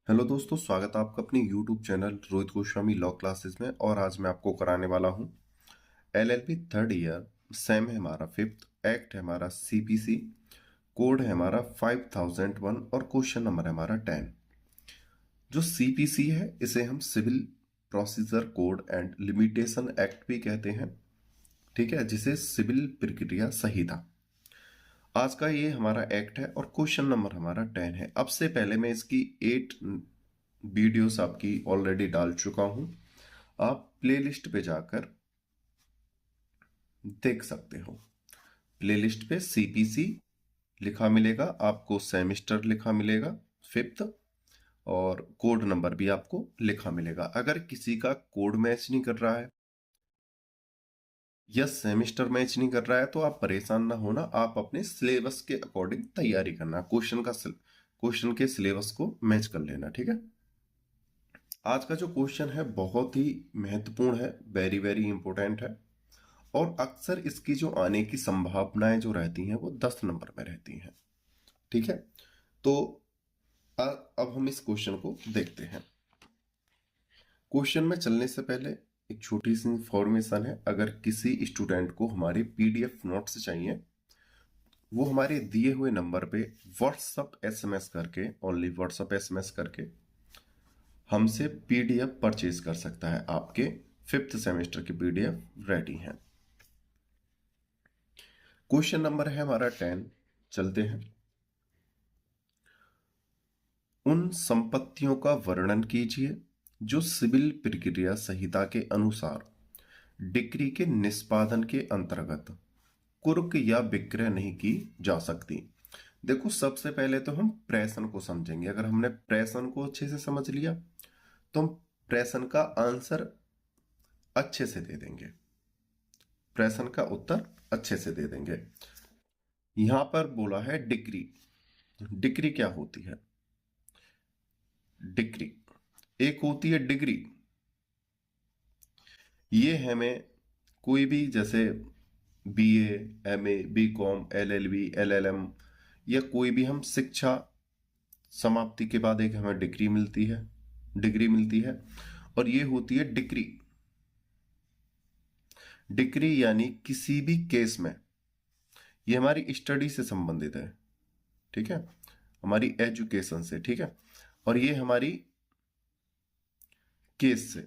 Hello दोस्तों, स्वागत है आपका अपनी YouTube channel Rohit Goswami law classes में। और आज मैं आपको कराने वाला हूँ एलएलबी थर्ड ईयर। सेम है हमारा फिफ्थ, एक्ट है हमारा सीपीसी, कोड है हमारा 5001 और क्वेश्चन नंबर है हमारा 10। जो सीपीसी है इसे हम civil procedure code and limitation act भी कहते हैं, ठीक है, जिसे सिविल प्रक्रिया संहिता। आज का ये हमारा एक्ट है और क्वेश्चन नंबर हमारा 10 है। अब से पहले मैं इसकी 8 वीडियोस आपकी ऑलरेडी डाल चुका हूं, आप प्लेलिस्ट पे जाकर देख सकते हो। प्लेलिस्ट पे सीपीसी लिखा मिलेगा आपको, सेमेस्टर लिखा मिलेगा फिफ्थ, और कोड नंबर भी आपको लिखा मिलेगा। अगर किसी का कोड मैच नहीं कर रहा है या सेमेस्टर मैच नहीं कर रहा है तो आप परेशान ना होना, आप अपने सिलेबस के अकॉर्डिंग तैयारी करना, क्वेश्चन के सिलेबस को मैच कर लेना, ठीक है। आज का जो क्वेश्चन है बहुत ही महत्वपूर्ण है, वेरी वेरी इंपॉर्टेंट है, और अक्सर इसकी जो आने की संभावनाएं जो रहती हैं वो 10 नंबर में रहती हैं, ठीक है। तो अब हम इस क्वेश्चन को देखते हैं। क्वेश्चन में चलने से पहले एक छोटी सी इंफॉर्मेशन है। अगर किसी स्टूडेंट को हमारे पीडीएफ नोट्स चाहिए, वो हमारे दिए हुए नंबर पे व्हाट्सअप एसएमएस करके, ओनली व्हाट्सअप एसएमएस करके हमसे पीडीएफ परचेज कर सकता है। आपके फिफ्थ सेमेस्टर की पीडीएफ रेडी है। क्वेश्चन नंबर है हमारा 10। चलते हैं। उन संपत्तियों का वर्णन कीजिए जो सिविल प्रक्रिया संहिता के अनुसार डिक्री के निष्पादन के अंतर्गत कुर्क या विक्रय नहीं की जा सकती। देखो, सबसे पहले तो हम प्रेषण को समझेंगे। अगर हमने प्रेषण को अच्छे से समझ लिया तो हम प्रेषण का आंसर अच्छे से दे देंगे, प्रेषण का उत्तर अच्छे से दे देंगे। यहां पर बोला है डिक्री। डिक्री क्या होती है? डिक्री एक होती है डिग्री। ये हमें कोई भी, जैसे BA, MA, BCom, LLB, LLM, या कोई भी हम शिक्षा समाप्ति के बाद एक हमें डिग्री मिलती है, और ये होती है डिक्री। डिक्री यानी किसी भी केस में, ये हमारी स्टडी से संबंधित है, ठीक है, हमारी एजुकेशन से, ठीक है, और ये हमारी केस से।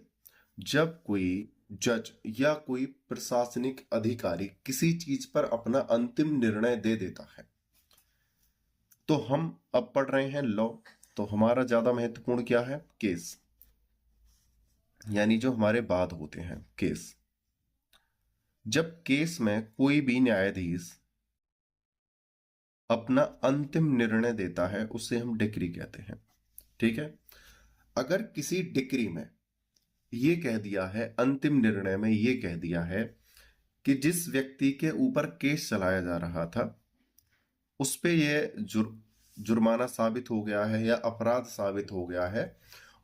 जब कोई जज या कोई प्रशासनिक अधिकारी किसी चीज पर अपना अंतिम निर्णय दे देता है, तो हम अब पढ़ रहे हैं लॉ, तो हमारा ज्यादा महत्वपूर्ण क्या है? केस, यानी जो हमारे बाद होते हैं केस। जब केस में कोई भी न्यायाधीश अपना अंतिम निर्णय देता है उसे हम डिक्री कहते हैं, ठीक है। अगर किसी डिक्री में ये कह दिया है, अंतिम निर्णय में ये कह दिया है कि जिस व्यक्ति के ऊपर केस चलाया जा रहा था उस पे ये जुर्माना साबित हो गया है या अपराध साबित हो गया है,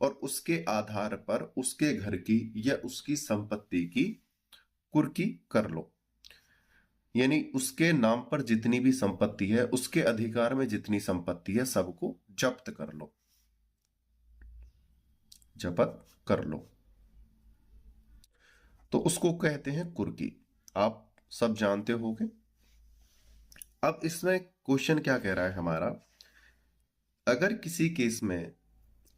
और उसके आधार पर उसके घर की या उसकी संपत्ति की कुर्की कर लो, यानी उसके नाम पर जितनी भी संपत्ति है, उसके अधिकार में जितनी संपत्ति है, सबको जब्त कर लो, जब्त कर लो, तो उसको कहते हैं कुर्की। आप सब जानते होंगे। अब इसमें क्वेश्चन क्या कह रहा है हमारा? अगर किसी केस में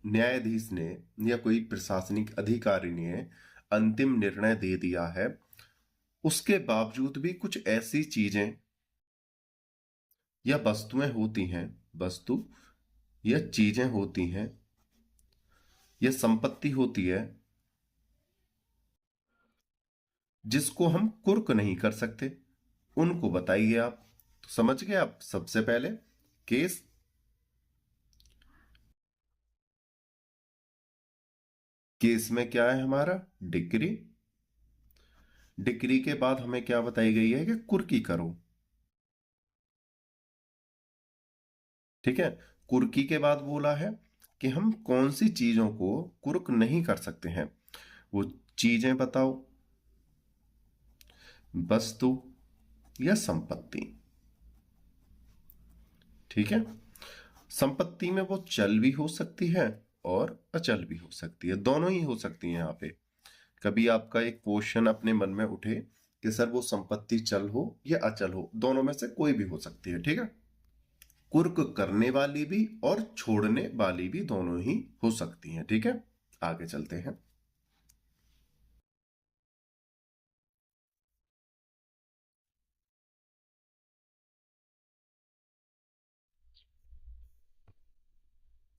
न्यायाधीश ने या कोई प्रशासनिक अधिकारी ने अंतिम निर्णय दे दिया है, उसके बावजूद भी कुछ ऐसी चीजें या वस्तुएं होती हैं, वस्तु या चीजें होती हैं या संपत्ति होती है जिसको हम कुर्क नहीं कर सकते, उनको बताइए आप। तो समझ गए आप? सबसे पहले केस, केस में क्या है हमारा? डिक्री। डिक्री के बाद हमें क्या बताई गई है कि कुर्की करो, ठीक है। कुर्की के बाद बोला है कि हम कौन सी चीजों को कुर्क नहीं कर सकते हैं, वो चीजें बताओ, वस्तु या संपत्ति, ठीक है। संपत्ति में वो चल भी हो सकती है और अचल भी हो सकती है, दोनों ही हो सकती है। यहाँ पे कभी आपका एक क्वेश्चन अपने मन में उठे कि सर वो संपत्ति चल हो या अचल हो, दोनों में से कोई भी हो सकती है, ठीक है। कुर्क करने वाली भी और छोड़ने वाली भी दोनों ही हो सकती हैं, ठीक है। आगे चलते हैं।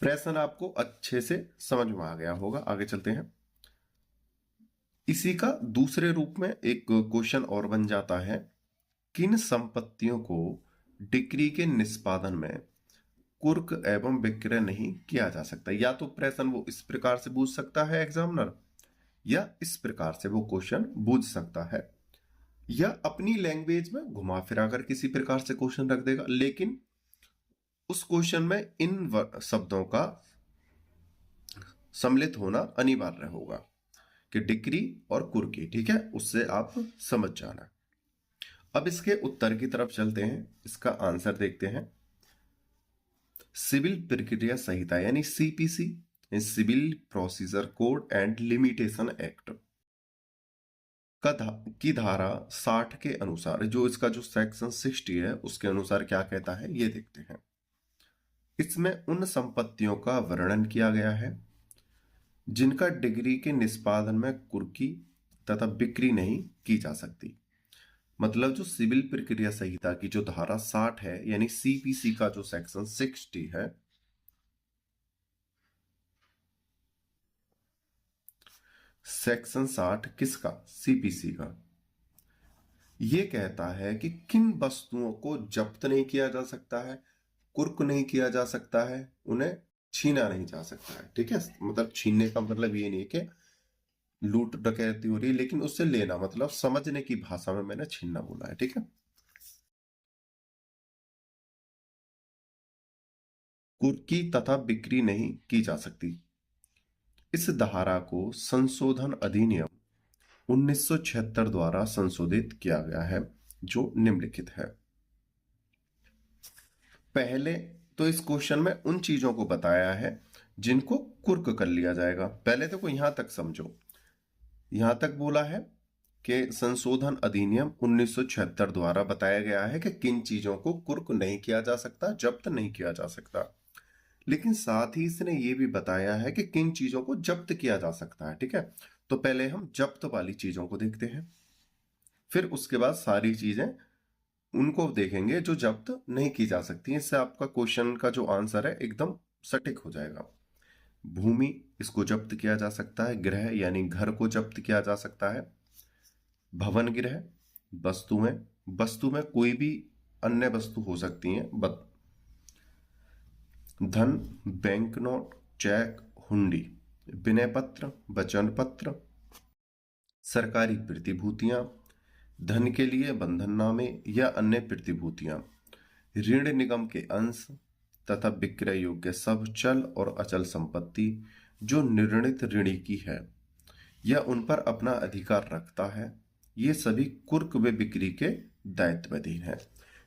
प्रश्न आपको अच्छे से समझ में आ गया होगा, आगे चलते हैं। इसी का दूसरे रूप में एक क्वेश्चन और बन जाता है, किन संपत्तियों को डिक्री के निष्पादन में कुर्क एवं विक्रय नहीं किया जा सकता। या तो प्रश्न वो इस प्रकार से पूछ सकता है एग्जामिनर, या इस प्रकार से वो क्वेश्चन पूछ सकता है, या अपनी लैंग्वेज में घुमा फिरा कर किसी प्रकार से क्वेश्चन रख देगा, लेकिन उस क्वेश्चन में इन शब्दों का सम्मिलित होना अनिवार्य होगा कि डिक्री और कुर्की, ठीक है, उससे आप समझ जाना। अब इसके उत्तर की तरफ चलते हैं, इसका आंसर देखते हैं। सिविल प्रक्रिया संहिता यानी CPC, civil procedure code and limitation act की धारा 60 के अनुसार, जो इसका जो सेक्शन 60 है उसके अनुसार क्या कहता है ये देखते हैं। इसमें उन संपत्तियों का वर्णन किया गया है जिनका डिग्री के निष्पादन में कुर्की तथा बिक्री नहीं की जा सकती। मतलब जो सिविल प्रक्रिया संहिता की जो धारा 60 है यानी सीपीसी का जो सेक्शन 60 है, सेक्शन 60 किसका, सीपीसी का, ये कहता है कि किन वस्तुओं को जब्त नहीं किया जा सकता है, कुर्क नहीं किया जा सकता है, उन्हें छीना नहीं जा सकता है, ठीक है। मतलब छीनने का मतलब ये नहीं कि लूट डकैती हो रही है, लेकिन उससे लेना, मतलब समझने की भाषा में मैंने छीनना बोला है, ठीक है। कुर्की तथा बिक्री नहीं की जा सकती। इस धारा को संशोधन अधिनियम 1976 द्वारा संशोधित किया गया है, जो निम्नलिखित है। पहले तो इस क्वेश्चन में उन चीजों को बताया है जिनको कुर्क कर लिया जाएगा। पहले तो को यहां तक समझो, यहां तक बोला है कि संशोधन अधिनियम 1976 द्वारा बताया गया है कि किन चीजों को कुर्क नहीं किया जा सकता, जब्त नहीं किया जा सकता। लेकिन साथ ही इसने ये भी बताया है कि किन चीजों को जब्त किया जा सकता है, ठीक है। तो पहले हम जब्त वाली चीजों को देखते हैं, फिर उसके बाद सारी चीजें उनको देखेंगे जो जब्त नहीं की जा सकती। इससे आपका क्वेश्चन का जो आंसर है एकदम सटीक हो जाएगा। भूमि, इसको जब्त किया जा सकता है। गृह यानी घर को जब्त किया जा सकता है। भवन गृह, वस्तुएं, वस्तु में कोई भी अन्य वस्तु हो सकती हैं। धन, बैंक नोट, चेक, हुंडी, विनय पत्र, वचन पत्र, सरकारी प्रतिभूतियां, धन के लिए बंधननामे या अन्य प्रतिभूतियां, ऋण निगम के अंश तथा विक्रय योग्य सब चल और अचल संपत्ति जो निर्णित ऋणी की है या उन पर अपना अधिकार रखता है, ये सभी कुर्क व बिक्री के दायित्वाधीन है।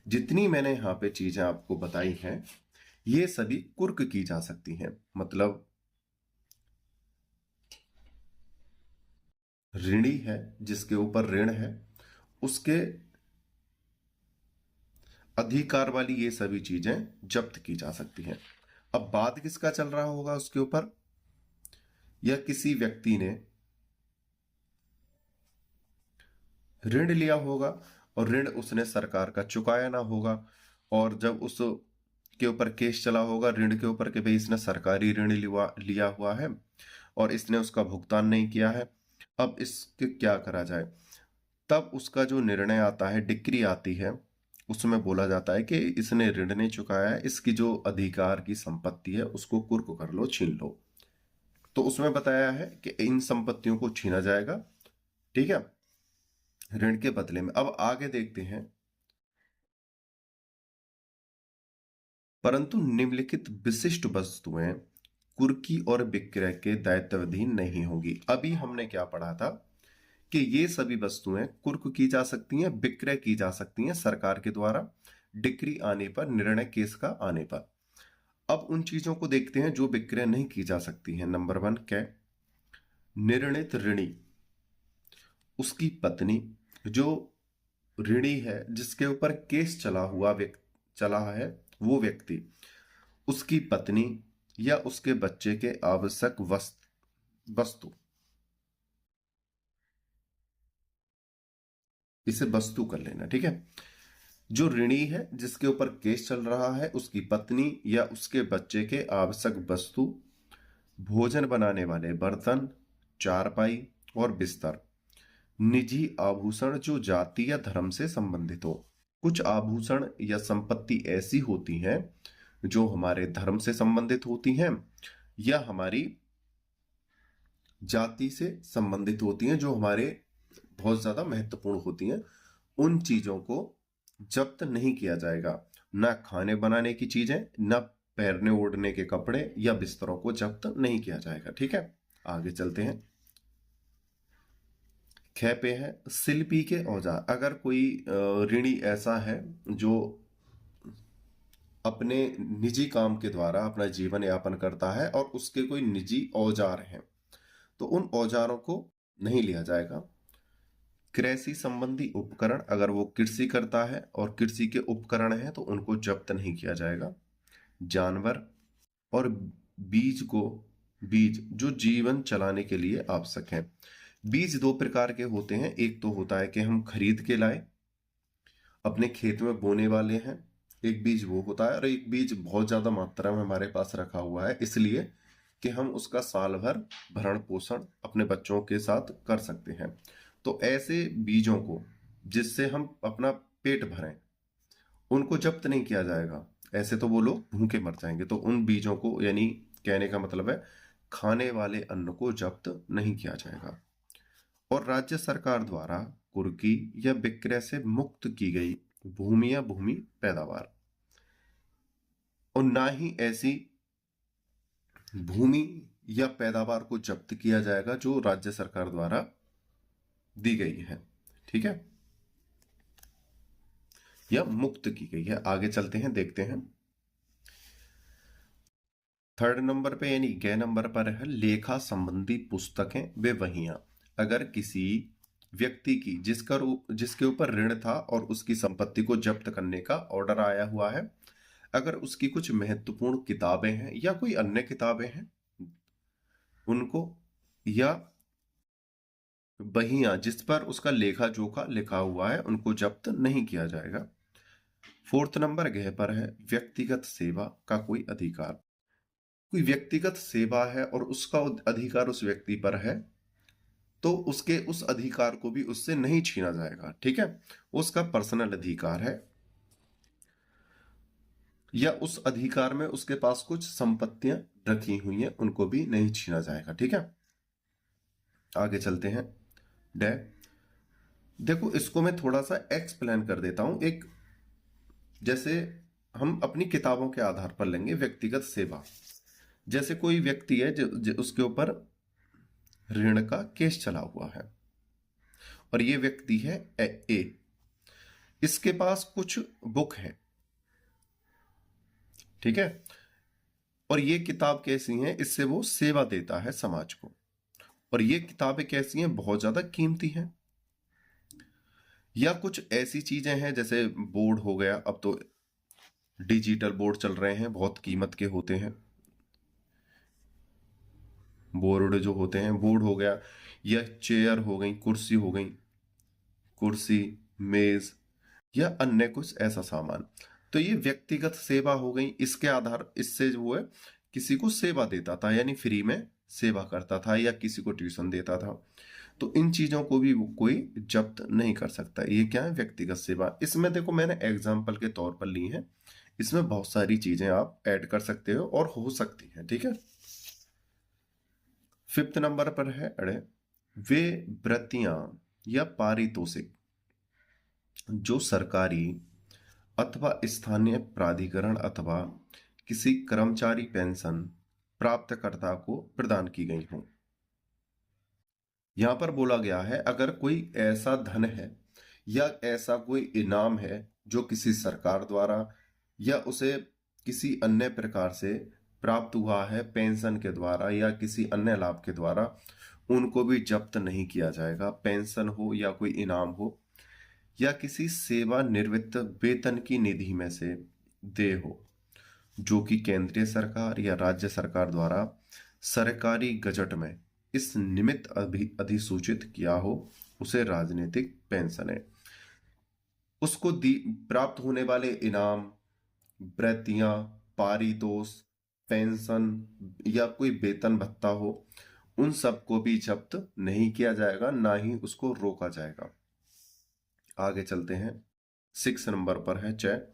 जितनी मैंने यहाँ पे चीजें आपको बताई हैं ये सभी कुर्क की जा सकती हैं। मतलब ऋणी है, जिसके ऊपर ऋण है, उसके अधिकार वाली ये सभी चीजें जब्त की जा सकती हैं। अब बात किसका चल रहा होगा उसके ऊपर, या किसी व्यक्ति ने ऋण लिया होगा और ऋण उसने सरकार का चुकाया ना होगा, और जब उस के ऊपर केस चला होगा ऋण के ऊपर कि भाई इसने सरकारी ऋण लिया हुआ है और इसने उसका भुगतान नहीं किया है, अब इसके क्या करा जाए, तब उसका जो निर्णय आता है, डिक्री आती है, उसमें बोला जाता है कि इसने ऋण नहीं चुकाया है, इसकी जो अधिकार की संपत्ति है उसको कुर्क कर लो, छीन लो। तो उसमें बताया है कि इन संपत्तियों को छीना जाएगा, ठीक है, ऋण के बदले में। अब आगे देखते हैं, परंतु निम्नलिखित विशिष्ट वस्तुएं कुर्की और विक्रय के दायित्वाधीन नहीं होगी। अभी हमने क्या पढ़ा था कि ये सभी वस्तुएं कुर्क की जा सकती हैं, विक्रय की जा सकती हैं सरकार के द्वारा, डिक्री आने पर, निर्णय केस का आने पर। अब उन चीजों को देखते हैं जो विक्रय नहीं की जा सकती हैं। नंबर 1 क्या? निर्णित ऋणी, उसकी पत्नी, जो ऋणी है जिसके ऊपर केस चला है, वो व्यक्ति, उसकी पत्नी या उसके बच्चे के आवश्यक वस्तु, इसे वस्तु कर लेना, ठीक है। जो ऋणी है जिसके ऊपर केस चल रहा है, उसकी पत्नी या उसके बच्चे के आवश्यक वस्तु, भोजन बनाने वाले बर्तन, चारपाई और बिस्तर, निजी आभूषण जो जाति या धर्म से संबंधित हो। कुछ आभूषण या संपत्ति ऐसी होती हैं जो हमारे धर्म से संबंधित होती हैं या हमारी जाति से संबंधित होती हैं, जो हमारे बहुत ज्यादा महत्वपूर्ण होती हैं। उन चीजों को जब्त नहीं किया जाएगा। ना खाने बनाने की चीजें, ना पहनने ओढ़ने के कपड़े या बिस्तरों को जब्त नहीं किया जाएगा, ठीक है। आगे चलते हैं। ख पे है शिल्पी के औजार। अगर कोई ऋणी ऐसा है जो अपने निजी काम के द्वारा अपना जीवन यापन करता है और उसके कोई निजी औजार हैं, तो उन औजारों को नहीं लिया जाएगा। कृषि संबंधी उपकरण, अगर वो कृषि करता है और कृषि के उपकरण हैं तो उनको जब्त नहीं किया जाएगा। जानवर और बीज जो जीवन चलाने के लिए आवश्यक है। बीज दो प्रकार के होते हैं। एक तो होता है कि हम खरीद के लाए, अपने खेत में बोने वाले हैं, एक बीज वो होता है। और एक बीज बहुत ज्यादा मात्रा में हमारे पास रखा हुआ है, इसलिए कि हम उसका साल भर भरण पोषण अपने बच्चों के साथ कर सकते हैं। तो ऐसे बीजों को जिससे हम अपना पेट भरें, उनको जब्त नहीं किया जाएगा। ऐसे तो वो लोग भूखे मर जाएंगे। तो उन बीजों को, यानी कहने का मतलब है खाने वाले अन्न को जब्त नहीं किया जाएगा। और राज्य सरकार द्वारा कुर्की या विक्रय से मुक्त की गई भूमि या भूमि पैदावार, और ना ही ऐसी भूमि या पैदावार को जब्त किया जाएगा जो राज्य सरकार द्वारा दी गई है, ठीक है, या मुक्त की गई है। आगे चलते हैं, देखते हैं। थर्ड नंबर पे यानी ग नंबर पर है लेखा संबंधी पुस्तकें वे वहियां। अगर किसी व्यक्ति की जिसके ऊपर ऋण था और उसकी संपत्ति को जब्त करने का ऑर्डर आया हुआ है, अगर उसकी कुछ महत्वपूर्ण किताबें हैं या कोई अन्य किताबें हैं, उनको, या बहियां जिस पर उसका लेखा जोखा लिखा हुआ है, उनको जब्त नहीं किया जाएगा। फोर्थ नंबर गह पर है व्यक्तिगत सेवा का कोई अधिकार। कोई व्यक्तिगत सेवा है और उसका अधिकार उस व्यक्ति पर है, तो उसके उस अधिकार को भी उससे नहीं छीना जाएगा, ठीक है। उसका पर्सनल अधिकार है या उस अधिकार में उसके पास कुछ संपत्तियां रखी हुई हैं, उनको भी नहीं छीना जाएगा, ठीक है। आगे चलते हैं। डे देखो, इसको मैं थोड़ा सा एक्सप्लेन कर देता हूं। एक जैसे हम अपनी किताबों के आधार पर लेंगे व्यक्तिगत सेवा। जैसे कोई व्यक्ति है जो उसके ऊपर ऋण का केस चला हुआ है और ये व्यक्ति है ए, इसके पास कुछ बुक है, ठीक है, और ये किताब कैसी है, इससे वो सेवा देता है समाज को। और ये किताबें कैसी हैं, बहुत ज्यादा कीमती हैं। या कुछ ऐसी चीजें हैं जैसे बोर्ड हो गया, अब तो डिजिटल बोर्ड चल रहे हैं, बहुत कीमत के होते हैं बोर्ड जो होते हैं, बोर्ड हो गया, या चेयर हो गई, कुर्सी हो गई, कुर्सी, मेज या अन्य कुछ ऐसा सामान। तो ये व्यक्तिगत सेवा हो गई। इसके आधार इससे जो है किसी को सेवा देता था, यानी फ्री में सेवा करता था या किसी को ट्यूशन देता था। तो इन चीजों को भी कोई जब्त नहीं कर सकता। ये क्या है, व्यक्तिगत सेवा। इसमें देखो मैंने एग्जाम्पल के तौर पर ली है, इसमें बहुत सारी चीजें आप ऐड कर सकते हो और हो सकती हैं, ठीक है। फिफ्थ नंबर पर है अड़े वे वृत्तियां या पारितोषिक जो सरकारी अथवा स्थानीय प्राधिकरण अथवा किसी कर्मचारी पेंशन प्राप्तकर्ता को प्रदान की गई हो। यहां पर बोला गया है अगर कोई ऐसा धन है या ऐसा कोई इनाम है जो किसी सरकार द्वारा या उसे किसी अन्य प्रकार से प्राप्त हुआ है पेंशन के द्वारा या किसी अन्य लाभ के द्वारा, उनको भी जब्त नहीं किया जाएगा। पेंशन हो या कोई इनाम हो या किसी सेवानिवृत्त वेतन की निधि में से देय हो, जो कि केंद्रीय सरकार या राज्य सरकार द्वारा सरकारी गजट में इस निमित्त अधिसूचित किया हो, उसे राजनीतिक पेंशन है। उसको प्राप्त होने वाले इनाम, वृत्तियां, पारितोष, पेंशन या कोई वेतन भत्ता हो, उन सबको भी जब्त नहीं किया जाएगा, ना ही उसको रोका जाएगा। आगे चलते हैं, 6 नंबर पर है चय।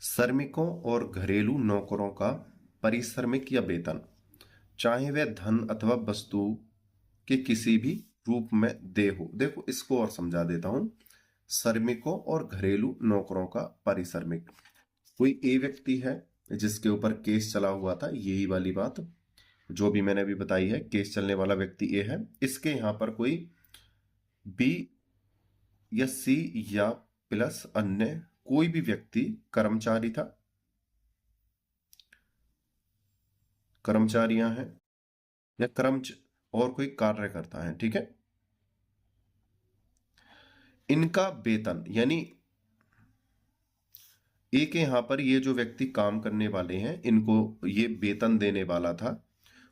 श्रमिकों और घरेलू नौकरों का परिश्रमिक या वेतन, चाहे वह धन अथवा वस्तु के किसी भी रूप में दे हो। देखो इसको और समझा देता हूं। श्रमिकों और घरेलू नौकरों का परिश्रमिक, कोई ए व्यक्ति है जिसके ऊपर केस चला हुआ था, यही वाली बात जो भी मैंने अभी बताई है, केस चलने वाला व्यक्ति ए है। इसके यहां पर कोई बी या सी या प्लस अन्य कोई भी व्यक्ति कर्मचारी था, कर्मचारियां हैं या और कोई कार्य करता है, ठीक है। इनका वेतन यानी एक यहां पर ये जो व्यक्ति काम करने वाले हैं, इनको ये वेतन देने वाला था,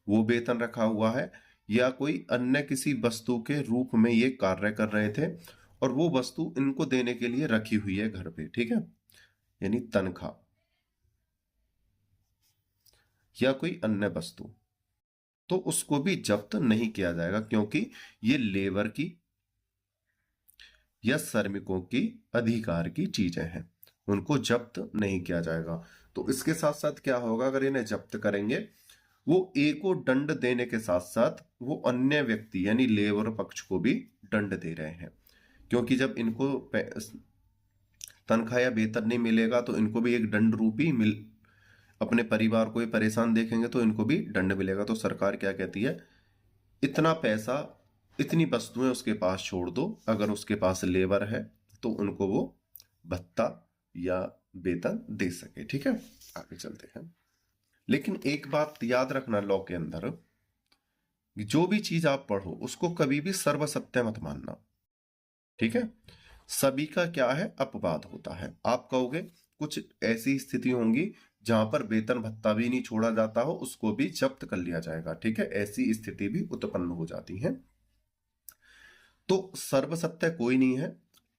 वो वेतन रखा हुआ है, या कोई अन्य किसी वस्तु के रूप में ये कार्य कर रहे थे और वो वस्तु इनको देने के लिए रखी हुई है घर पे, ठीक है, यानी तनख्वाह या कोई अन्य वस्तु, तो उसको भी जब्त नहीं किया जाएगा, क्योंकि ये लेबर की या श्रमिकों की अधिकार की चीजें हैं, उनको जब्त नहीं किया जाएगा। तो इसके साथ साथ क्या होगा, अगर इन्हें जब्त करेंगे, वो ए को दंड देने के साथ साथ वो अन्य व्यक्ति यानी लेबर पक्ष को भी दंड दे रहे हैं, क्योंकि जब इनको तनख्वाह या वेतन नहीं मिलेगा तो इनको भी एक दंड रूपी अपने परिवार को परेशान देखेंगे तो इनको भी दंड मिलेगा। तो सरकार क्या कहती है, इतना पैसा, इतनी वस्तुएं उसके पास छोड़ दो, अगर उसके पास लेबर है तो उनको वो भत्ता या वेतन दे सके, ठीक है। आगे चलते हैं। लेकिन एक बात याद रखना, लॉ के अंदर जो भी चीज आप पढ़ो उसको कभी भी सर्वसत्य मत मानना, ठीक है। सभी का क्या है, अपवाद होता है। आप कहोगे कुछ ऐसी स्थिति होंगी जहां पर वेतन भत्ता भी नहीं छोड़ा जाता हो, उसको भी जब्त कर लिया जाएगा, ठीक है, ऐसी स्थिति भी उत्पन्न हो जाती है। तो सर्वसत्य कोई नहीं है,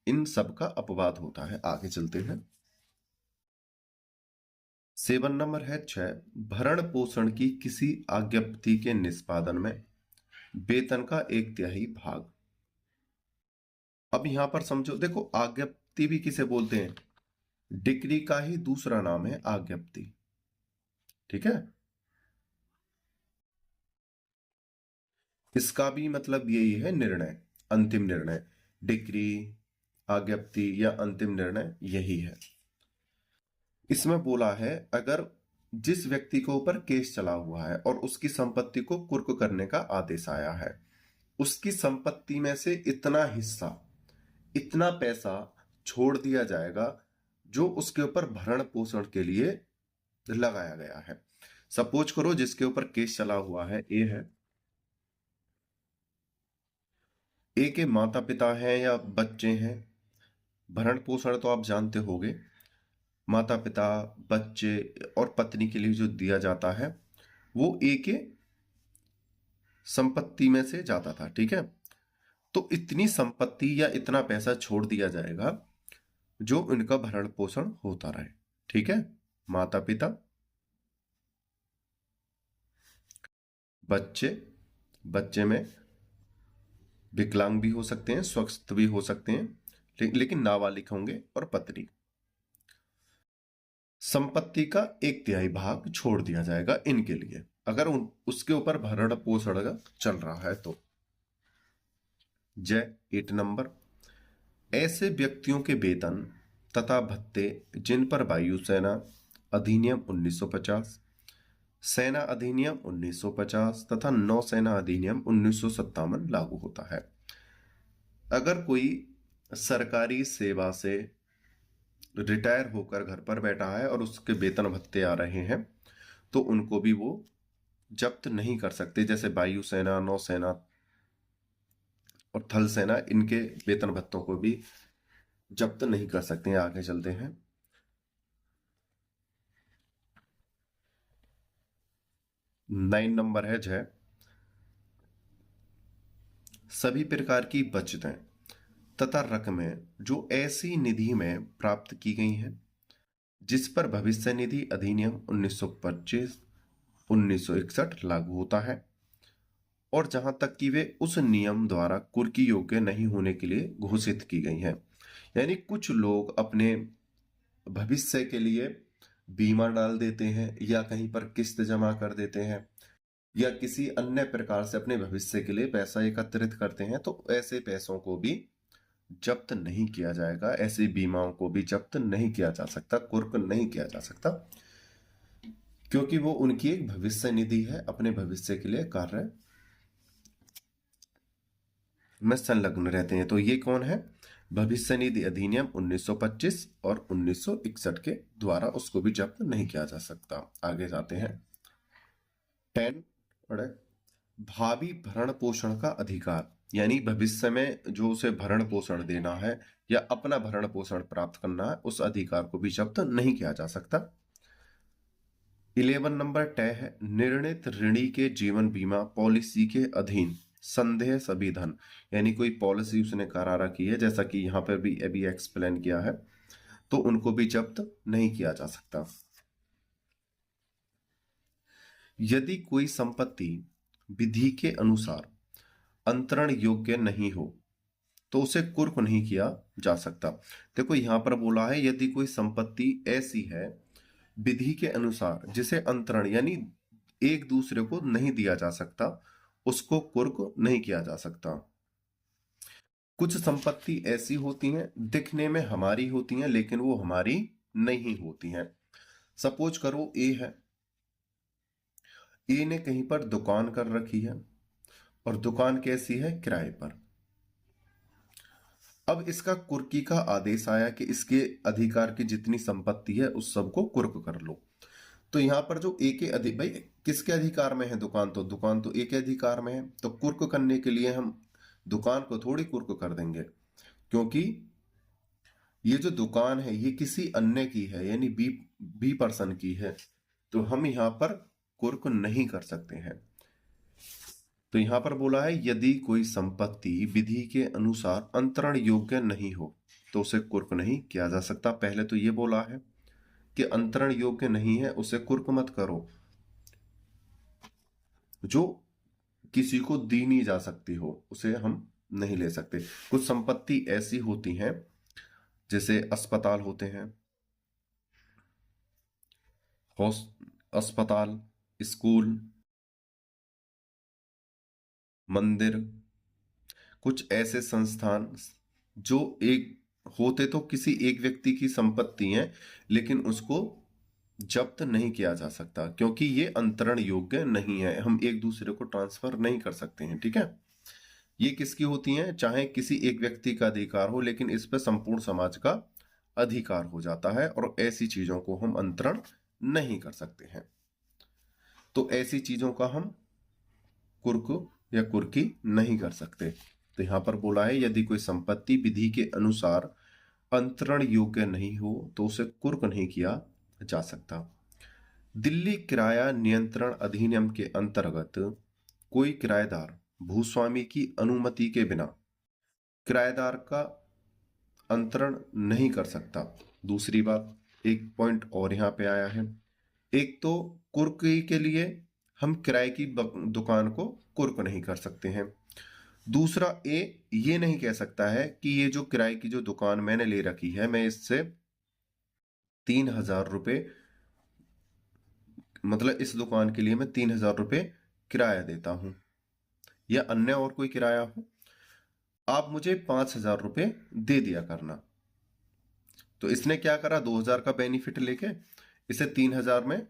इन सब का अपवाद होता है। आगे चलते हैं। 7 नंबर है 6, भरण पोषण की किसी आज्ञप्ति के निष्पादन में वेतन का 1/3 भाग। अब यहां पर समझो, देखो आज्ञप्ति भी किसे बोलते हैं, डिक्री का ही दूसरा नाम है आज्ञप्ति, ठीक है। इसका भी मतलब यही है, निर्णय, अंतिम निर्णय। डिक्री, आज्ञप्ति या अंतिम निर्णय यही है। इसमें बोला है, अगर जिस व्यक्ति के ऊपर केस चला हुआ है और उसकी संपत्ति को कुर्क करने का आदेश आया है, उसकी संपत्ति में से इतना हिस्सा, इतना पैसा छोड़ दिया जाएगा जो उसके ऊपर भरण पोषण के लिए लगाया गया है। सपोज करो जिसके ऊपर केस चला हुआ है ए है, ए के माता पिता हैं या बच्चे हैं। भरण पोषण तो आप जानते होंगे, माता पिता, बच्चे और पत्नी के लिए जो दिया जाता है वो ए के संपत्ति में से जाता था, ठीक है। तो इतनी संपत्ति या इतना पैसा छोड़ दिया जाएगा जो इनका भरण पोषण होता रहे, ठीक है। माता पिता, बच्चे, बच्चे में विकलांग भी हो सकते हैं, स्वस्थ भी हो सकते हैं, लेकिन नाबालिग होंगे, और पत्नी। संपत्ति का 1/3 भाग छोड़ दिया जाएगा इनके लिए, अगर उसके ऊपर भरण पोषण चल रहा है तो। जय 8 नंबर, ऐसे व्यक्तियों के वेतन तथा भत्ते जिन पर वायुसेना अधिनियम 1950, सेना अधिनियम 1950 तथा नौसेना अधिनियम 1957 लागू होता है। अगर कोई सरकारी सेवा से रिटायर होकर घर पर बैठा है और उसके वेतन भत्ते आ रहे हैं, तो उनको भी वो जब्त नहीं कर सकते। जैसे वायुसेना, नौसेना और थल सेना, इनके वेतन भत्तों को भी जब्त नहीं कर सकते हैं। आगे चलते हैं। 9 नंबर है जय, सभी प्रकार की बचतें तथा रकमें जो ऐसी निधि में प्राप्त की गई हैं जिस पर भविष्य निधि अधिनियम 1925 1961 लागू होता है, और जहां तक कि वे उस नियम द्वारा कुर की योग्य नहीं होने के लिए घोषित की गई हैं। यानी कुछ लोग अपने भविष्य के लिए बीमा डाल देते हैं, या कहीं पर किस्त जमा कर देते हैं, या किसी अन्य प्रकार से अपने भविष्य के लिए पैसा एकत्रित करते हैं, तो ऐसे पैसों को भी जब्त नहीं किया जाएगा, ऐसी बीमाओं को भी जब्त नहीं किया जा सकता, कुर्क नहीं किया जा सकता, क्योंकि वो उनकी एक भविष्य निधि है, अपने भविष्य के लिए कार्य में संलग्न रहते हैं। तो ये कौन है? भविष्य निधि अधिनियम 1925 और 1961 के द्वारा उसको भी जब्त नहीं किया जा सकता। आगे जाते हैं। 10 भावी भरण पोषण का अधिकार, यानी भविष्य में जो उसे भरण पोषण देना है या अपना भरण पोषण प्राप्त करना है, उस अधिकार को भी जब्त नहीं किया जा सकता। 11 नंबर तय है, निर्णित ऋणी के जीवन बीमा पॉलिसी के अधीन संदेह सभी धन, यानी कोई पॉलिसी उसने करार रखी है, जैसा कि यहां पर भी अभी एक्सप्लेन किया है, तो उनको भी जब्त नहीं किया जा सकता। यदि कोई संपत्ति विधि के अनुसार अंतरण योग्य नहीं हो तो उसे कुर्क नहीं किया जा सकता। देखो यहां पर बोला है यदि कोई संपत्ति ऐसी है विधि के अनुसार जिसे अंतरण यानी एक दूसरे को नहीं दिया जा सकता, उसको कुर्क नहीं किया जा सकता। कुछ संपत्ति ऐसी होती हैं दिखने में हमारी होती हैं लेकिन वो हमारी नहीं होती हैं। सपोज करो ए है, ए ने कहीं पर दुकान कर रखी है और दुकान कैसी है? किराए पर। अब इसका कुर्की का आदेश आया कि इसके अधिकार की जितनी संपत्ति है उस सबको कुर्क कर लो। तो यहां पर जो ए के भाई किसके अधिकार में है दुकान? तो दुकान तो ए के अधिकार में है, तो कुर्क करने के लिए हम दुकान को थोड़ी कुर्क कर देंगे, क्योंकि ये जो दुकान है ये किसी अन्य की है, यानी बी पर्सन की है, तो हम यहां पर कुर्क नहीं कर सकते हैं। तो यहां पर बोला है यदि कोई संपत्ति विधि के अनुसार अंतरण योग्य नहीं हो तो उसे कुर्क नहीं किया जा सकता। पहले तो ये बोला है कि अंतरण योग्य नहीं है उसे कुर्क मत करो, जो किसी को दी नहीं जा सकती हो उसे हम नहीं ले सकते। कुछ संपत्ति ऐसी होती हैं जैसे अस्पताल होते हैं, अस्पताल, स्कूल, मंदिर, कुछ ऐसे संस्थान जो एक होते तो किसी एक व्यक्ति की संपत्ति है लेकिन उसको जब्त नहीं किया जा सकता क्योंकि ये अंतरण योग्य नहीं है, हम एक दूसरे को ट्रांसफर नहीं कर सकते हैं। ठीक है, ये किसकी होती हैं? चाहे किसी एक व्यक्ति का अधिकार हो लेकिन इस पर संपूर्ण समाज का अधिकार हो जाता है, और ऐसी चीजों को हम अंतरण नहीं कर सकते हैं। तो ऐसी चीजों का हम कुर्क या कुर्की नहीं कर सकते। तो यहां पर बोला है यदि कोई संपत्ति विधि के अनुसार अंतरण योग्य नहीं हो तो उसे कुर्क नहीं किया जा सकता। दिल्ली किराया नियंत्रण अधिनियम के अंतर्गत कोई किराएदार भूस्वामी की अनुमति के बिना किराएदार का अंतरण नहीं कर सकता। दूसरी बात, एक पॉइंट और यहां पे आया है, एक तो कुर्की के लिए हम किराए की दुकान को कुर्क नहीं कर सकते हैं। दूसरा, ये नहीं कह सकता है कि ये जो किराए की जो दुकान मैंने ले रखी है मैं इससे 3,000 रुपए, मतलब इस दुकान के लिए मैं 3,000 रुपए किराया देता हूं, या अन्य और कोई किराया हो, आप मुझे 5,000 रुपए दे दिया करना। तो इसने क्या करा? 2,000 का बेनिफिट लेके इसे 3,000 में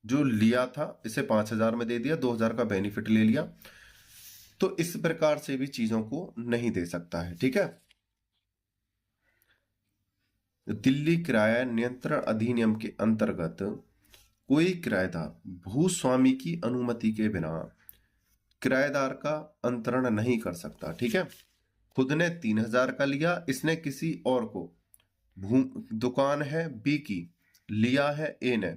जो लिया था इसे 5,000 में दे दिया, 2,000 का बेनिफिट ले लिया। तो इस प्रकार से भी चीजों को नहीं दे सकता है। ठीक है, दिल्ली किराया नियंत्रण अधिनियम के अंतर्गत कोई किराएदार भूस्वामी की अनुमति के बिना किराएदार का अंतरण नहीं कर सकता। ठीक है, खुद ने 3,000 का लिया, इसने किसी और को, दुकान है बी की, लिया है ए ने,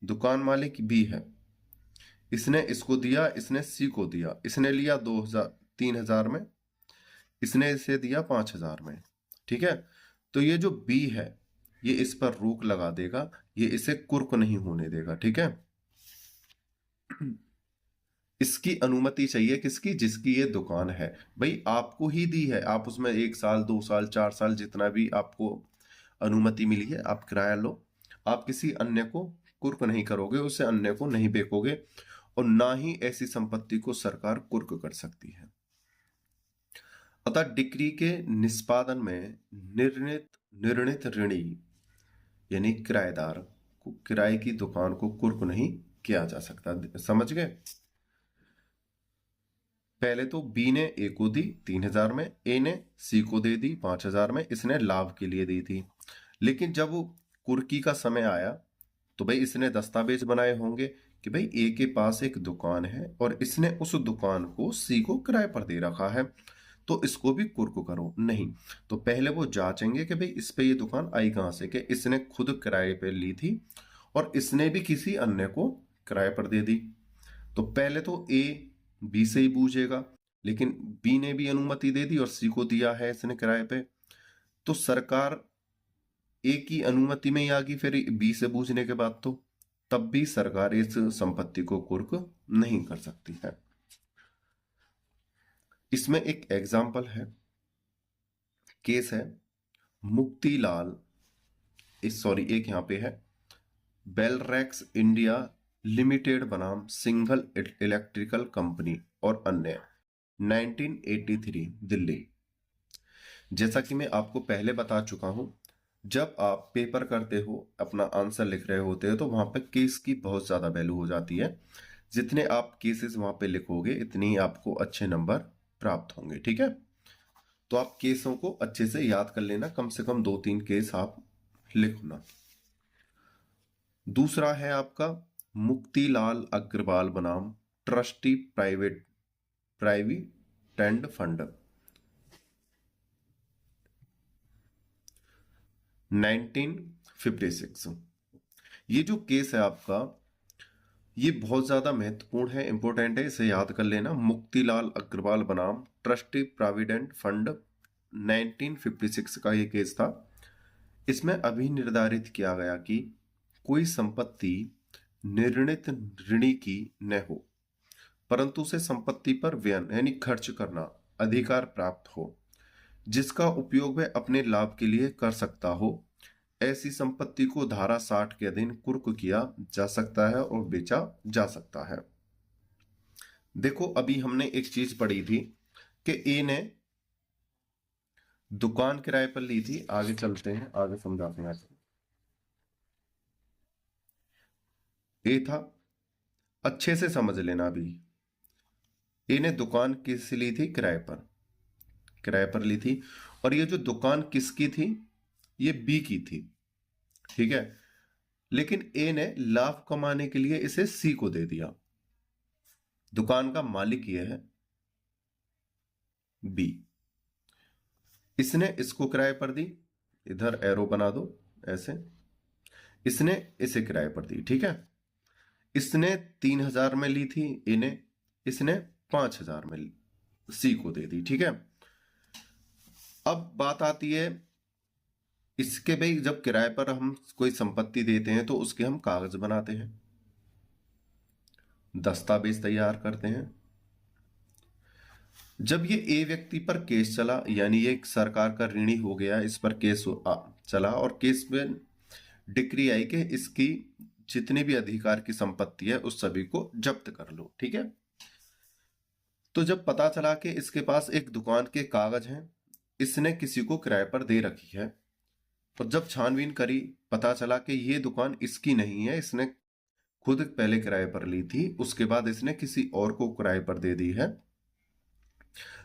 दुकान मालिक बी है, इसने इसको दिया, इसने सी को दिया, इसने लिया 3,000 में, इसने इसे दिया 5,000 में। ठीक है, तो ये जो बी है ये इस पर रोक लगा देगा, ये इसे कुर्क नहीं होने देगा। ठीक है, इसकी अनुमति चाहिए किसकी? जिसकी ये दुकान है। भाई आपको ही दी है, आप उसमें 1 साल 2 साल 4 साल जितना भी आपको अनुमति मिली है आप किराया लो, आप किसी अन्य को कुर्क नहीं करोगे, उसे अन्य को नहीं बेचोगे, और ना ही ऐसी संपत्ति को सरकार कुर्क कर सकती है। अतः डिक्री के निष्पादन में निर्णित ऋणी यानी किराएदार को किराए की दुकान को कुर्क नहीं किया जा सकता। समझ गए? पहले तो बी ने ए को दी 3,000 में, ए ने सी को दे दी 5,000 में, इसने लाभ के लिए दी थी। लेकिन जब वो कुर्की का समय आया तो भाई इसने दस्तावेज बनाए होंगे कि भाई ए के पास एक दुकान है और इसने उस दुकान को सी को किराए पर दे रखा है, तो इसको भी कुर्क करो। नहीं, तो पहले वो जांचेंगे कि भाई इस पे ये दुकान आई कहां से, कि इसने खुद किराए पे ली थी और इसने भी किसी अन्य को किराए पर दे दी। तो पहले तो ए बी से ही बूझेगा, लेकिन बी ने भी अनुमति दे दी और सी को दिया है इसने किराए पे, तो सरकार ए की अनुमति में ही आ गई फिर बी से बूझने के बाद, तो तब भी सरकार इस संपत्ति को कुर्क नहीं कर सकती है। इसमें एक एग्जाम्पल है, केस है मुक्तिलाल, एक यहां पे है बेलरैक्स इंडिया लिमिटेड बनाम सिंघल इलेक्ट्रिकल कंपनी और अन्य 1983 दिल्ली। जैसा कि मैं आपको पहले बता चुका हूं, जब आप पेपर करते हो, अपना आंसर लिख रहे होते हो, तो वहां पे केस की बहुत ज्यादा वैल्यू हो जाती है। जितने आप केसेस वहां पे लिखोगे इतनी आपको अच्छे नंबर प्राप्त होंगे। ठीक है, तो आप केसों को अच्छे से याद कर लेना, कम से कम 2-3 केस आप लिखना। दूसरा है आपका मुक्तिलाल अग्रवाल बनाम ट्रस्टी प्राइवेट फंड 1956। ये जो केस है आपका ये बहुत ज्यादा महत्वपूर्ण है, इंपॉर्टेंट है, इसे याद कर लेना। मुक्तिलाल अग्रवाल बनाम ट्रस्टी प्रोविडेंट फंड 1956 का ये केस था। इसमें अभी निर्धारित किया गया कि कोई संपत्ति निर्णित ऋणी की न हो, परंतु उसे संपत्ति पर व्यय यानी खर्च करना अधिकार प्राप्त हो, जिसका उपयोग वह अपने लाभ के लिए कर सकता हो। ऐसी संपत्ति को धारा 60 के अधीन कुर्क किया जा सकता है और बेचा जा सकता है। देखो अभी हमने एक चीज पढ़ी थी कि ए ने दुकान किराए पर ली थी, आगे चलते हैं, आगे समझाते हैं। ए था, अच्छे से समझ लेना। अभी ए ने दुकान किस ली थी? किराए पर ली थी, और ये जो दुकान किसकी थी? ये बी की थी। ठीक है, लेकिन ए ने लाभ कमाने के लिए इसे सी को दे दिया। दुकान का मालिक ये है बी, इसने इसको किराए पर दी, इधर एरो बना दो ऐसे, इसने इसे किराए पर दी। ठीक है, इसने 3,000 में ली थी ए ने, इसने 5,000 में सी को दे दी। ठीक है, अब बात आती है इसके, भाई जब किराए पर हम कोई संपत्ति देते हैं तो उसके हम कागज बनाते हैं, दस्तावेज तैयार करते हैं। जब ये ए व्यक्ति पर केस चला, यानी ये सरकार का ऋणी हो गया, इस पर केस चला और केस में डिक्री आई कि इसकी जितनी भी अधिकार की संपत्ति है उस सभी को जब्त कर लो। ठीक है, तो जब पता चला कि इसके पास एक दुकान के कागज हैं, इसने किसी को किराए पर दे रखी है, और जब छानबीन करी पता चला कि ये दुकान इसकी नहीं है, इसने खुद पहले किराए पर ली थी, उसके बाद इसने किसी और को किराए पर दे दी है,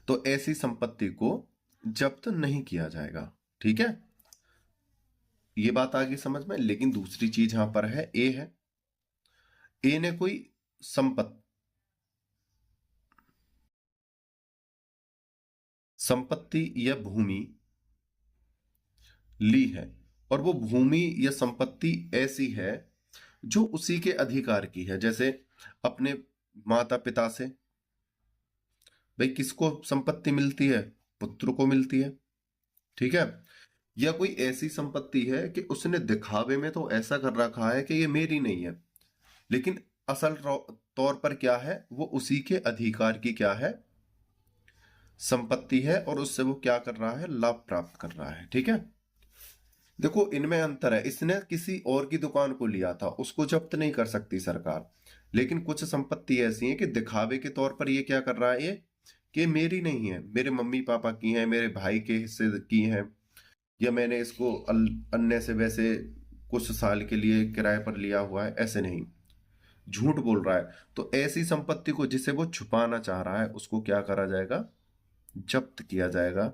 तो ऐसी संपत्ति को जब्त नहीं किया जाएगा। ठीक है, ये बात आ गई समझ में। लेकिन दूसरी चीज यहां पर है, ए है, ए ने कोई संपत्ति या भूमि ली है, और वो भूमि या संपत्ति ऐसी है जो उसी के अधिकार की है। जैसे अपने माता पिता से, भाई किसको संपत्ति मिलती है? पुत्र को मिलती है, ठीक है। या कोई ऐसी संपत्ति है कि उसने दिखावे में तो ऐसा कर रखा है कि ये मेरी नहीं है, लेकिन असल तौर पर क्या है, वो उसी के अधिकार की क्या है, संपत्ति है, और उससे वो क्या कर रहा है, लाभ प्राप्त कर रहा है, ठीक है। देखो इनमें अंतर है, इसने किसी और की दुकान को लिया था, उसको जब्त नहीं कर सकती सरकार, लेकिन कुछ संपत्ति ऐसी है कि दिखावे के तौर पर ये क्या कर रहा है, ये कि मेरी नहीं है, मेरे मम्मी पापा की है, मेरे भाई के हिस्से की है, या मैंने इसको अन्य से वैसे कुछ साल के लिए किराए पर लिया हुआ है, ऐसे नहीं, झूठ बोल रहा है। तो ऐसी संपत्ति को जिसे वो छुपाना चाह रहा है, उसको क्या करा जाएगा, जब्त किया जाएगा,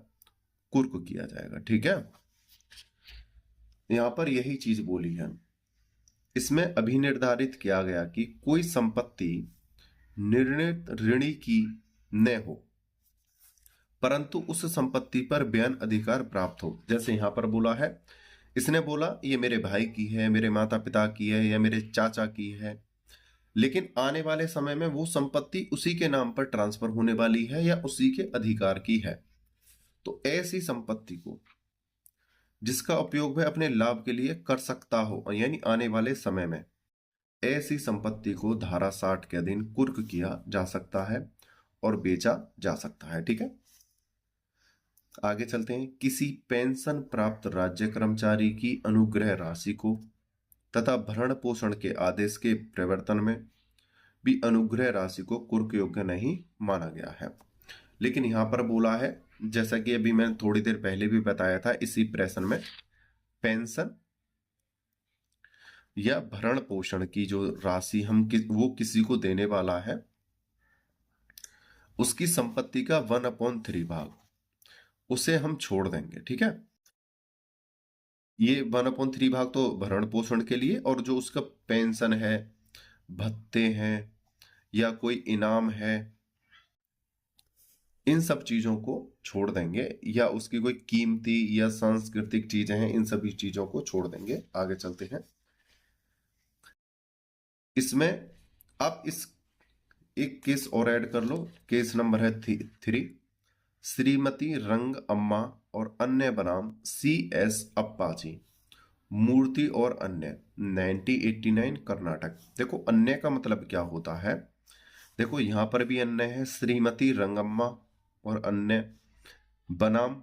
कुर्क किया जाएगा, ठीक है। यहां पर यही चीज बोली है। इसमें अभिनिर्धारित किया गया कि कोई संपत्ति निर्णित ऋणी की न हो, परंतु उस संपत्ति पर बेअन अधिकार प्राप्त हो। जैसे यहां पर बोला है, इसने बोला ये मेरे भाई की है, मेरे माता पिता की है, या मेरे चाचा की है, लेकिन आने वाले समय में वो संपत्ति उसी के नाम पर ट्रांसफर होने वाली है या उसी के अधिकार की है। तो ऐसी संपत्ति को जिसका उपयोग वह अपने लाभ के लिए कर सकता हो, यानी आने वाले समय में, ऐसी संपत्ति को धारा 60 के अधीन कुर्क किया जा सकता है और बेचा जा सकता है, ठीक है। आगे चलते हैं। किसी पेंशन प्राप्त राज्य कर्मचारी की अनुग्रह राशि को तथा भरण पोषण के आदेश के प्रवर्तन में भी अनुग्रह राशि को कुर्क योग्य नहीं माना गया है। लेकिन यहां पर बोला है, जैसा कि अभी मैंने थोड़ी देर पहले भी बताया था, इसी प्रश्न में पेंशन या भरण पोषण की जो राशि वो किसी को देने वाला है, उसकी संपत्ति का 1/3 भाग उसे हम छोड़ देंगे, ठीक है। ये 1/3 भाग तो भरण पोषण के लिए, और जो उसका पेंशन है, भत्ते हैं, या कोई इनाम है, इन सब चीजों को छोड़ देंगे, या उसकी कोई कीमती या सांस्कृतिक चीजें हैं, इन सभी चीजों को छोड़ देंगे। आगे चलते हैं। इसमें अब इस एक केस और ऐड कर लो। केस नंबर है 3। श्रीमती रंग अम्मा और अन्य बनाम CS अप्पाजी, मूर्ति और अन्य, 1989, कर्नाटक। देखो अन्य का मतलब क्या होता है, देखो यहां पर भी अन्य है, श्रीमती रंगम्मा और अन्य बनाम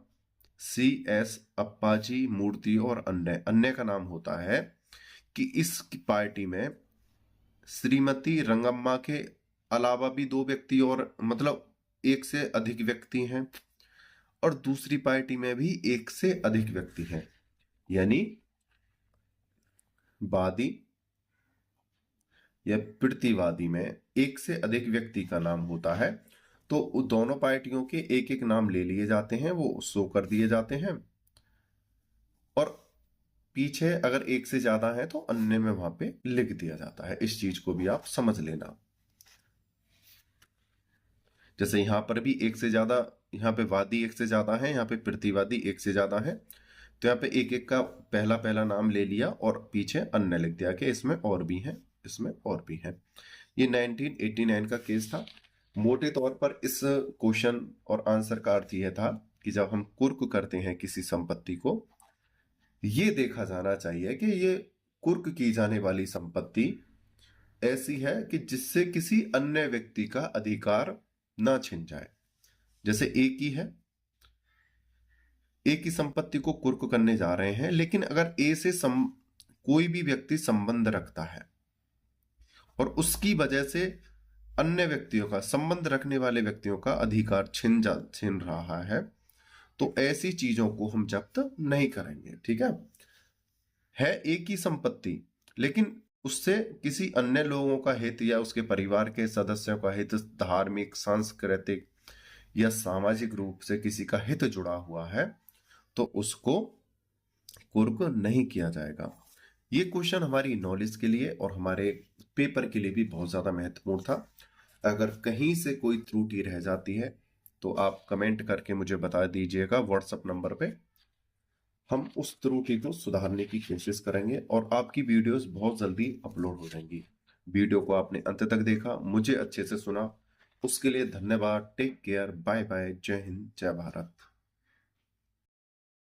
CS अप्पाजी, मूर्ति और अन्य। अन्य का नाम होता है कि इस पार्टी में श्रीमती रंगम्मा के अलावा भी 2 व्यक्ति और, मतलब एक से अधिक व्यक्ति हैं, और दूसरी पार्टी में भी एक से अधिक व्यक्ति हैं, यानी वादी या प्रतिवादी में एक से अधिक व्यक्ति का नाम होता है। तो दोनों पार्टियों के एक एक नाम ले लिए जाते हैं, वो शो कर दिए जाते हैं, और पीछे अगर एक से ज्यादा है तो अन्य में वहां पे लिख दिया जाता है। इस चीज को भी आप समझ लेना। जैसे यहां पर भी एक से ज्यादा, यहाँ पे वादी एक से ज्यादा है, यहाँ पे प्रतिवादी एक से ज्यादा है, तो यहाँ पे एक एक का पहला पहला नाम ले लिया और पीछे अन्य लिख दिया कि इसमें और भी है, इसमें और भी है। ये 1989 का केस था। मोटे तौर पर इस क्वेश्चन और आंसर का अर्थ यह था कि जब हम कुर्क करते हैं किसी संपत्ति को, ये देखा जाना चाहिए कि ये कुर्क की जाने वाली संपत्ति ऐसी है कि जिससे किसी अन्य व्यक्ति का अधिकार ना छिन जाए। जैसे एक ही है, एक ही संपत्ति को कुर्क करने जा रहे हैं, लेकिन अगर ए से कोई भी व्यक्ति संबंध रखता है और उसकी वजह से अन्य व्यक्तियों का, संबंध रखने वाले व्यक्तियों का अधिकार छिन रहा है, तो ऐसी चीजों को हम जब्त नहीं करेंगे, ठीक है एक ही संपत्ति, लेकिन उससे किसी अन्य लोगों का हित या उसके परिवार के सदस्यों का हित, धार्मिक, सांस्कृतिक या सामाजिक रूप से किसी का हित जुड़ा हुआ है, तो उसको स्कोर को नहीं किया जाएगा। ये क्वेश्चन हमारी नॉलेज के लिए और हमारे पेपर के लिए भी बहुत ज्यादा महत्वपूर्ण था। अगर कहीं से कोई त्रुटि रह जाती है तो आप कमेंट करके मुझे बता दीजिएगा व्हाट्सएप नंबर पे। हम उस त्रुटि को सुधारने की कोशिश करेंगे और आपकी वीडियोस बहुत जल्दी अपलोड हो जाएंगी। वीडियो को आपने अंत तक देखा, मुझे अच्छे से सुना, उसके लिए धन्यवाद। टेक केयर, बाय बाय, जय हिंद, जय भारत।